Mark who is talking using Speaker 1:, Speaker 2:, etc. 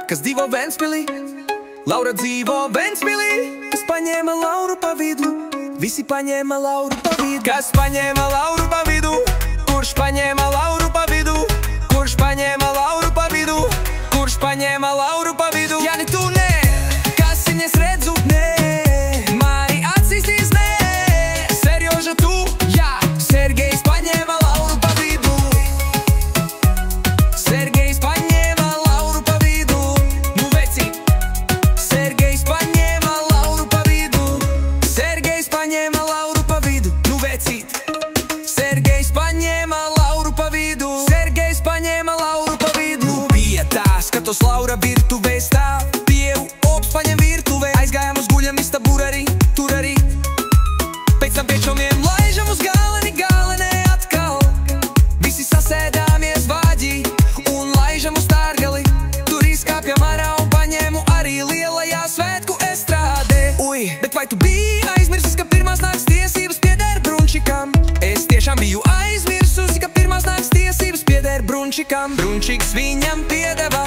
Speaker 1: kas dzīvo Ventspilī. Laura dzīvo Ventspilī, kas paņēma Lauru pa vidu. Visi paņēma Lauru pa vidu. Kas paņēma Lauru pa vidu? Kurš paņēma Lauru pa vidu? Kurš paņēma Lauru pa vidu? Kurš paņēma Lauru pa vidu? Jāni, tu nē, kas viņas redzu? Nē, Māri atsīstīs, nē, Serjoža tu, jā, Sergejs paņēma Lauru pa vidu. Sergejs paņēma Lauru pa vidu. Nu veci, Sergejs paņēma Lauru pa vidu. Sergejs paņēma Lauru pa vidu. Nu veci, Sergejs paņēma Lauru pa vidu. Sergejs paņēma Lauru pa vidu. Nu bija tā, skatos Laura virtuvē stāv. Pievu ops paņem virtuvē. Aizgājām uz guļamistabu arī, tur arī. Pēc tam piečomiem laižam uz galeni, galenē atkal. Visi sasēdāmies vāģī un laižam uz tārgali. Tur izkāpjam ārā un paņēmu arī lielajā svētku estrādē. Ui, bet vai tu biji aizmirsis, ka pirmās nakts tiesības pieder Brunčikam? Es tiešām biju aizmirsusi, ka pirmās nakts tiesības pieder Brunčikam. Brunčiks viņam piedeva